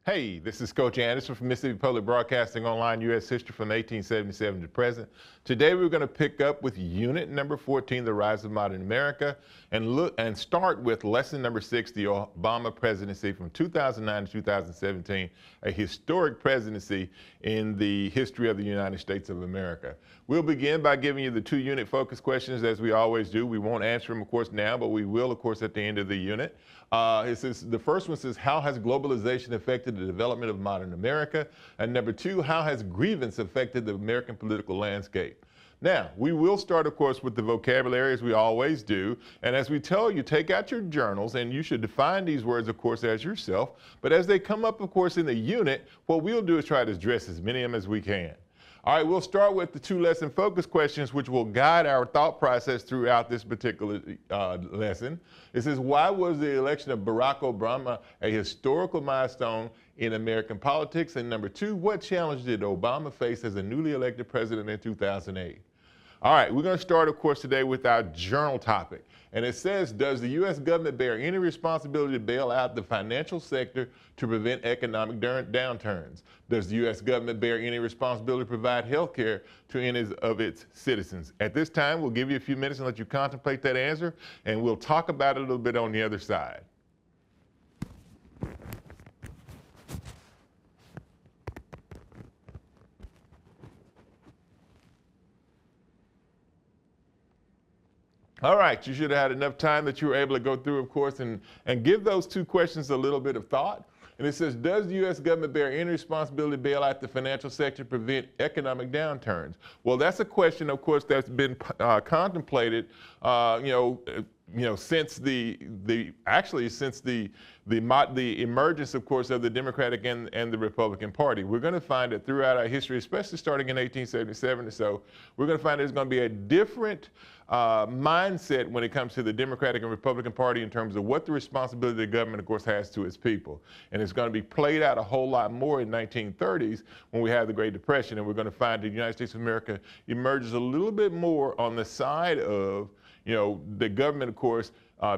Hey, this is Coach Anderson from Mississippi Public Broadcasting Online, U.S. History from 1877 to present. Today we're going to pick up with unit number 14, The Rise of Modern America, and start with lesson number 6, the Obama presidency from 2009 to 2017, a historic presidency in the history of the United States of America. We'll begin by giving you the 2 unit focus questions as we always do. We won't answer them, of course, now, but we will, of course, at the end of the unit. The first one says, how has globalization affected the development of modern America? And number 2, how has grievance affected the American political landscape? Now, we will start, of course, with the vocabulary as we always do. And as we tell you, take out your journals and you should define these words, of course, as yourself. But as they come up, of course, in the unit, what we'll do is try to address as many of them as we can. All right, we'll start with the 2 lesson focus questions, which will guide our thought process throughout this particular lesson. It says, why was the election of Barack Obama a historical milestone in American politics? And number 2, what challenge did Obama face as a newly elected president in 2008? All right, we're going to start, of course, today with our journal topic. And it says, does the U.S. government bear any responsibility to bail out the financial sector to prevent economic downturns? Does the U.S. government bear any responsibility to provide health care to any of its citizens? At this time, we'll give you a few minutes and let you contemplate that answer, and we'll talk about it a little bit on the other side. All right, you should have had enough time that you were able to go through, of course, and give those 2 questions a little bit of thought. And it says, does the U.S. government bear any responsibility to bail out the financial sector to prevent economic downturns? Well, that's a question, of course, that's been contemplated, since the emergence, of course, of the Democratic and the Republican Party. We're going to find that throughout our history, especially starting in 1877 or so, we're going to find there's going to be a different mindset when it comes to the Democratic and Republican Party in terms of what the responsibility the government, of course, has to its people. And it's going to be played out a whole lot more in 1930s when we have the Great Depression, and we're going to find the United States of America emerges a little bit more on the side of, the government, of course,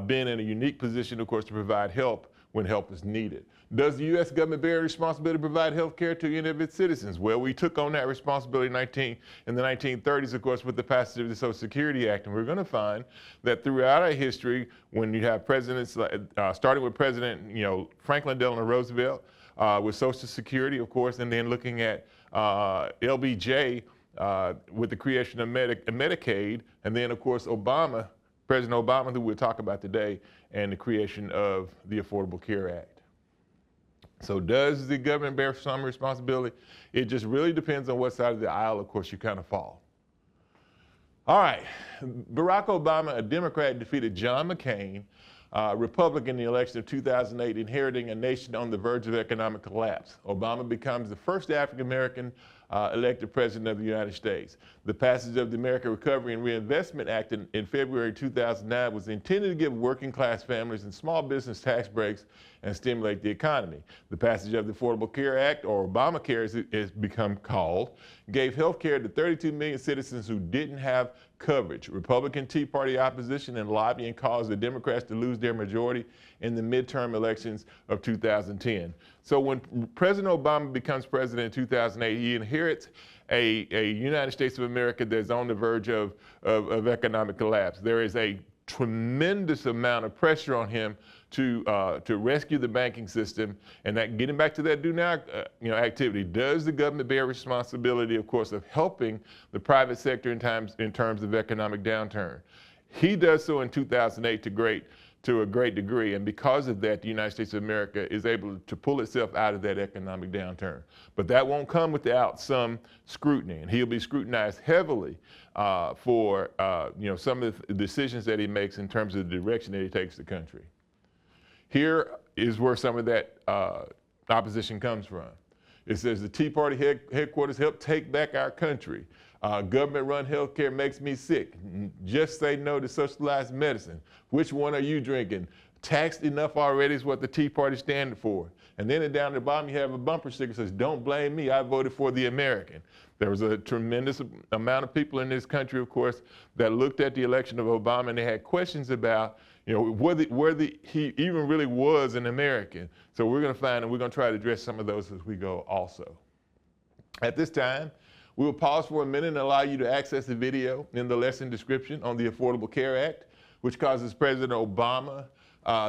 being in a unique position, of course, to provide help when help is needed. Does the U.S. government bear responsibility to provide health care to any of its citizens? Well, we took on that responsibility in the 1930s, of course, with the passage of the Social Security Act. And we're going to find that throughout our history, when you have presidents, starting with President Franklin Delano Roosevelt with Social Security, of course, and then looking at LBJ with the creation of Medicaid, and then, of course, President Obama, who we'll talk about today, and the creation of the Affordable Care Act. So does the government bear some responsibility? It just really depends on what side of the aisle, of course, you kind of fall. All right, Barack Obama, a Democrat, defeated John McCain, Republican, in the election of 2008, inheriting a nation on the verge of economic collapse. Obama becomes the first African-American elected president of the United States. The passage of the American Recovery and Reinvestment Act in February 2009 was intended to give working class families and small business tax breaks and stimulate the economy. The passage of the Affordable Care Act, or Obamacare as it has become called, gave health care to 32 million citizens who didn't have coverage. Republican Tea Party opposition and lobbying caused the Democrats to lose their majority in the midterm elections of 2010. So when President Obama becomes president in 2008, he inherits a United States of America that's on the verge of economic collapse. There is a tremendous amount of pressure on him to rescue the banking system, and that getting back to that do now activity. Does the government bear responsibility, of course, of helping the private sector in terms of economic downturn? He does so in 2008 to a great degree, and because of that, the United States of America is able to pull itself out of that economic downturn. But that won't come without some scrutiny, and he'll be scrutinized heavily for some of the decisions that he makes in terms of the direction that he takes the country. Here is where some of that opposition comes from. It says the Tea Party headquarters helped take back our country. Government-run healthcare makes me sick. Just say no to socialized medicine. Which one are you drinking? Taxed enough already is what the Tea Party stands for. And then down at the bottom, you have a bumper sticker that says, don't blame me, I voted for the American. There was a tremendous amount of people in this country, of course, that looked at the election of Obama and they had questions about, whether he even really was an American. So we're going to find, and we're going to try to address some of those as we go also. At this time, we will pause for a minute and allow you to access the video in the lesson description on the Affordable Care Act, which causes President Obama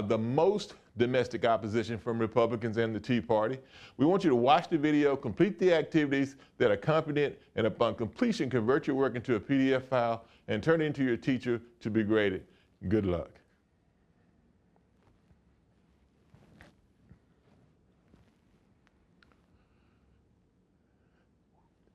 the most domestic opposition from Republicans and the Tea Party. We want you to watch the video, complete the activities that accompany it, and upon completion, convert your work into a PDF file and turn it into your teacher to be graded. Good luck.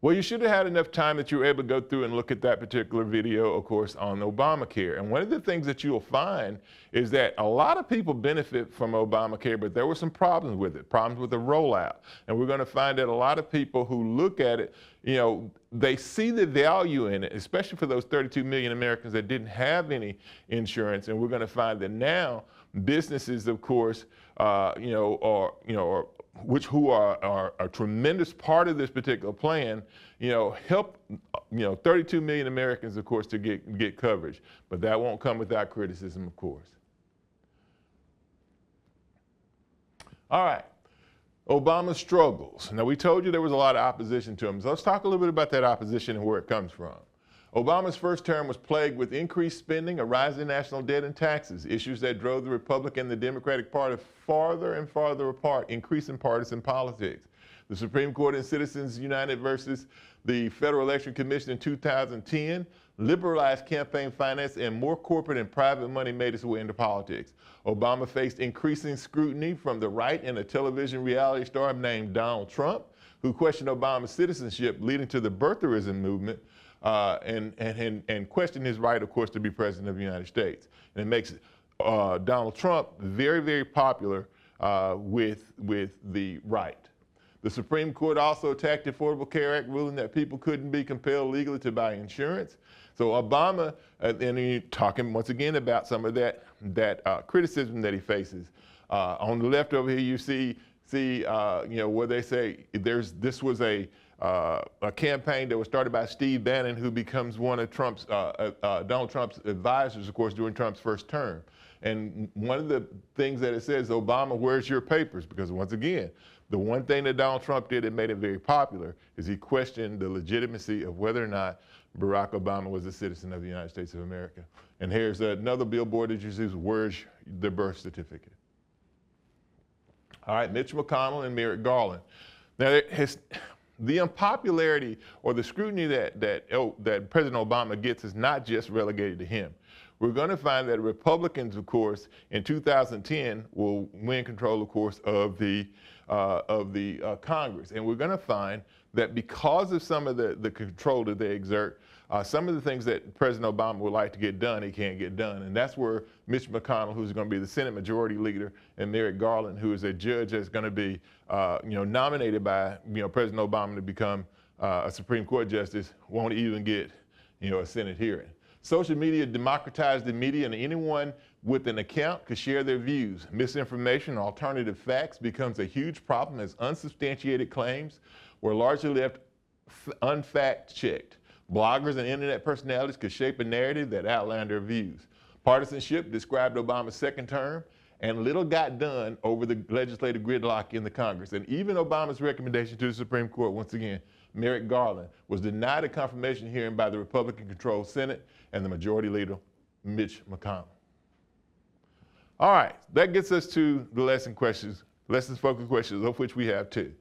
Well, you should have had enough time that you were able to go through and look at that particular video, of course, on Obamacare. And one of the things that you'll find is that a lot of people benefit from Obamacare, but there were some problems with it, problems with the rollout. And we're going to find that a lot of people who look at it, they see the value in it, especially for those 32 million Americans that didn't have any insurance. And we're going to find that now businesses, of course, who are a tremendous part of this particular plan, help 32 million Americans, of course, to get coverage. But that won't come without criticism, of course. All right, Obama's struggles. Now, we told you there was a lot of opposition to him. So let's talk a little bit about that opposition and where it comes from. Obama's first term was plagued with increased spending, a rise in national debt, and taxes, issues that drove the Republican and the Democratic Party farther and farther apart, increasing partisan politics. The Supreme Court in Citizens United versus the Federal Election Commission in 2010 liberalized campaign finance, and more corporate and private money made its way into politics. Obama faced increasing scrutiny from the right and a television reality star named Donald Trump, who questioned Obama's citizenship, leading to the birtherism movement, and questioned his right, of course, to be president of the United States. And it makes Donald Trump very, very popular with the right. The Supreme Court also attacked the Affordable Care Act, ruling that people couldn't be compelled legally to buy insurance. So Obama, and you're talking once again about some of that criticism that he faces. On the left over here, you see where they say this was a campaign that was started by Steve Bannon, who becomes one of Donald Trump's advisors, of course, during Trump's first term. And one of the things that it says, Obama, where's your papers? Because once again, the one thing that Donald Trump did that made him very popular is he questioned the legitimacy of whether or not Barack Obama was a citizen of the United States of America. And here's another billboard that you see, where's the birth certificate? All right, Mitch McConnell and Merrick Garland. Now, the unpopularity or the scrutiny that President Obama gets is not just relegated to him. We're going to find that Republicans, of course, in 2010 will win control, of course, of the Congress. And we're going to find that because of some of the control that they exert, some of the things that President Obama would like to get done, he can't get done. And that's where Mitch McConnell, who's going to be the Senate Majority Leader, and Merrick Garland, who is a judge that's going to be nominated by President Obama to become a Supreme Court justice, won't even get a Senate hearing. Social media democratized the media, and anyone with an account could share their views. Misinformation, alternative facts becomes a huge problem as unsubstantiated claims were largely left unfact-checked. Bloggers and internet personalities could shape a narrative that outlined their views. Partisanship described Obama's second term, and little got done over the legislative gridlock in the Congress. And even Obama's recommendation to the Supreme Court, once again, Merrick Garland, was denied a confirmation hearing by the Republican-controlled Senate and the Majority Leader, Mitch McConnell. All right, that gets us to the lesson focused questions, of which we have two.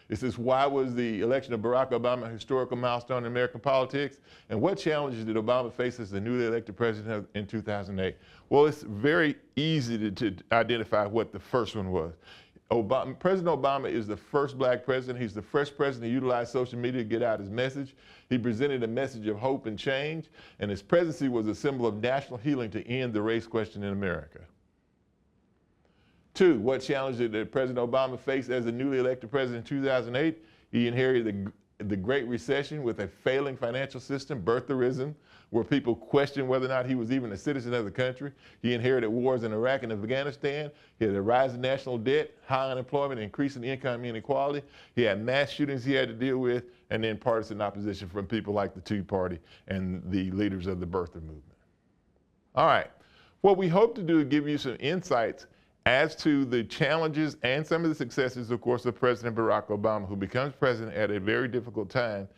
It says, why was the election of Barack Obama a historical milestone in American politics? And what challenges did Obama face as the newly elected president in 2008? Well, it's very easy to identify what the first one was. President Obama is the first black president. He's the first president to utilize social media to get out his message. He presented a message of hope and change, and his presidency was a symbol of national healing to end the race question in America. Two, what challenge did President Obama face as the newly elected president in 2008? He inherited the Great Recession with a failing financial system, birtherism, where people questioned whether or not he was even a citizen of the country. He inherited wars in Iraq and Afghanistan. He had a rise in national debt, high unemployment, increasing income inequality. He had mass shootings he had to deal with, and then partisan opposition from people like the Tea Party and the leaders of the birther movement. All right, what we hope to do is give you some insights as to the challenges and some of the successes, of course, of President Barack Obama, who becomes president at a very difficult time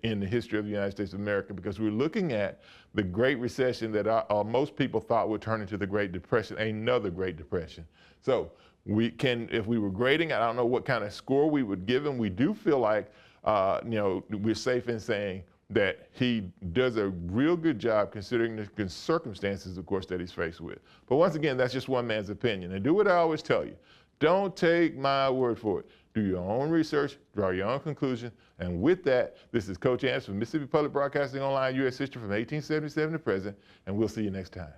in the history of the United States of America, because we're looking at the Great Recession that most people thought would turn into the Great Depression, another Great Depression. So we can, if we were grading, I don't know what kind of score we would give him. We do feel like, we're safe in saying that he does a real good job considering the circumstances, of course, that he's faced with. But once again, that's just one man's opinion. And do what I always tell you. Don't take my word for it. Do your own research, draw your own conclusion. And with that, this is Coach Anderson from Mississippi Public Broadcasting Online, U.S. History from 1877 to present, and we'll see you next time.